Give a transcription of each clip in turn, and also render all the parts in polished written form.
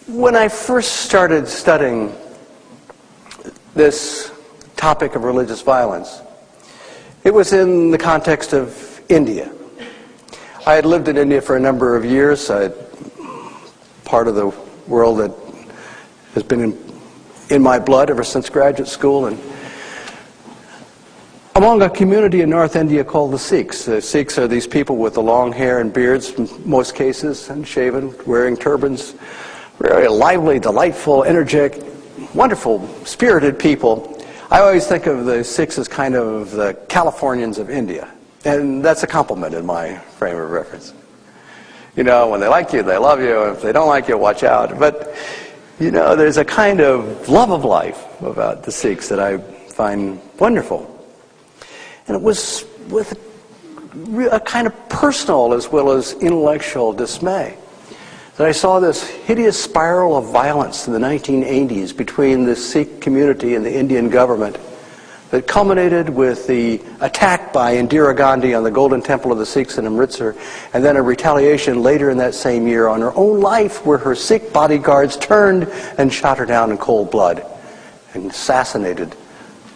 When I first started studying this topic of religious violence, it was in the context of India. I had lived in India for a number of years. Part of the world that has been in my blood ever since graduate school, and among a community in North India called the Sikhs. The Sikhs are these people with the long hair and beards in most cases, and shaven, wearing turbans. Very lively, delightful, energetic, wonderful, spirited people. I always think of the Sikhs as kind of the Californians of India. And that's a compliment in my frame of reference. You know, when they like you, they love you. If they don't like you, watch out. But, you know, there's a kind of love of life about the Sikhs that I find wonderful. And it was with a kind of personal as well as intellectual dismay that I saw this hideous spiral of violence in the 1980s between the Sikh community and the Indian government that culminated with the attack by Indira Gandhi on the Golden Temple of the Sikhs in Amritsar, and then a retaliation later in that same year on her own life where her Sikh bodyguards turned and shot her down in cold blood and assassinated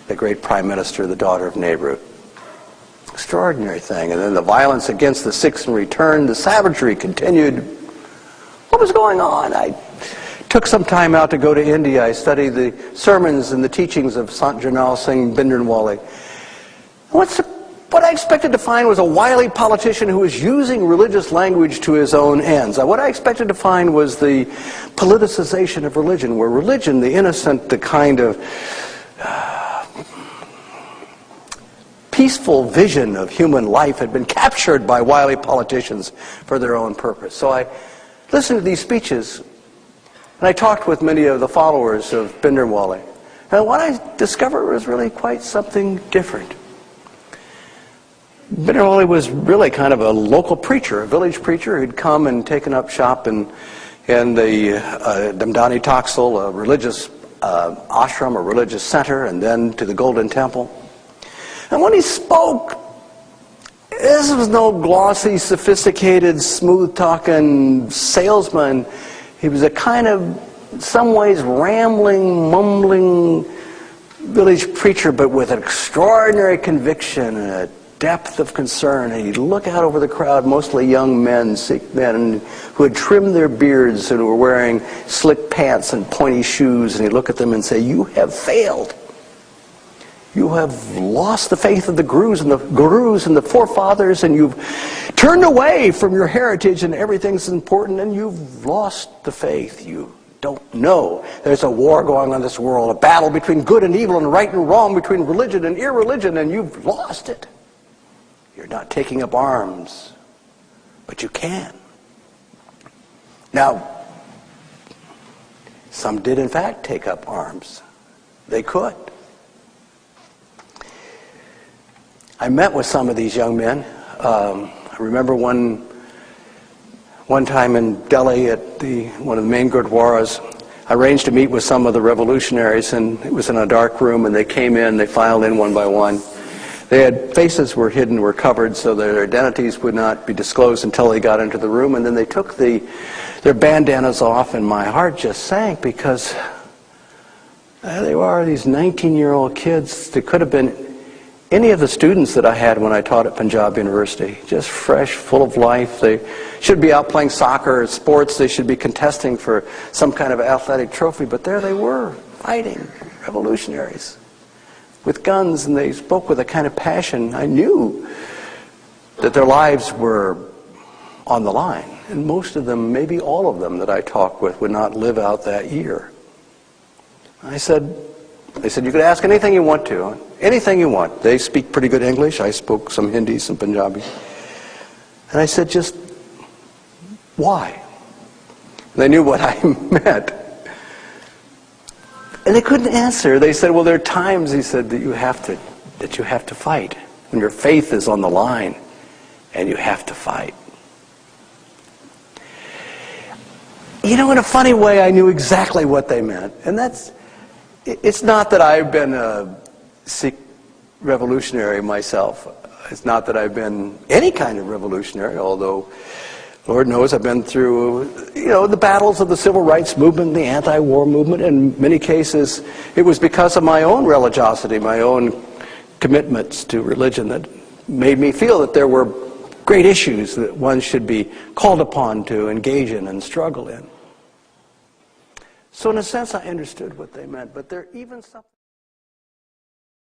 the great Prime Minister, the daughter of Nehru. Extraordinary thing. And then the violence against the Sikhs in return, the savagery continued. What was going on? I took some time out to go to India. I studied the sermons and the teachings of Sant Jarnail Singh Bhinderanwale. What I expected to find was a wily politician who was using religious language to his own ends. What I expected to find was the politicization of religion, where religion, the innocent, the kind of peaceful vision of human life had been captured by wily politicians for their own purpose. So I listened to these speeches, and I talked with many of the followers of Bhinderanwale. And what I discovered was really quite something different. Bhinderanwale was really kind of a local preacher, a village preacher who'd come and taken up shop in the Damdani Taxil, a religious ashram, a religious center, and then to the Golden Temple. And when he spoke, this was no glossy, sophisticated, smooth-talking salesman. He was a kind of, in some ways, rambling, mumbling village preacher, but with an extraordinary conviction and a depth of concern. And he'd look out over the crowd, mostly young men, Sikh men, who had trimmed their beards and were wearing slick pants and pointy shoes, and he'd look at them and say, "You have failed. You have lost the faith of the gurus and the forefathers, and you've turned away from your heritage and everything's important, and you've lost the faith. You don't know there's a war going on in this world, a battle between good and evil and right and wrong, between religion and irreligion, and you've lost it. You're not taking up arms, but you can." Now, some did in fact take up arms. They could. I met with some of these young men. I remember one time in Delhi at one of the main gurdwaras, I arranged to meet with some of the revolutionaries, and it was in a dark room, and they came in, they filed in one by one. Faces were hidden, were covered, so their identities would not be disclosed until they got into the room, and then they took their bandanas off, and my heart just sank, because there they are, these 19-year-old kids. They could have been any of the students that I had when I taught at Punjab University. Just fresh, full of life. They should be out playing soccer or sports. They should be contesting for some kind of athletic trophy. But there they were, fighting, revolutionaries, with guns, and they spoke with a kind of passion. I knew that their lives were on the line. And most of them, maybe all of them that I talked with, would not live out that year. They said, "You could ask anything you want to. Anything you want." They speak pretty good English. I spoke some Hindi, some Punjabi. And I said, "Just why?" And they knew what I meant. And they couldn't answer. They said, "Well, there are times," he said, that you have to fight. When your faith is on the line, and you have to fight." You know, in a funny way, I knew exactly what they meant. And it's not that I've been a Sikh revolutionary myself. It's not that I've been any kind of revolutionary, although Lord knows I've been through, the battles of the civil rights movement, the anti-war movement. In many cases, it was because of my own religiosity, my own commitments to religion that made me feel that there were great issues that one should be called upon to engage in and struggle in. So in a sense, I understood what they meant, but there even something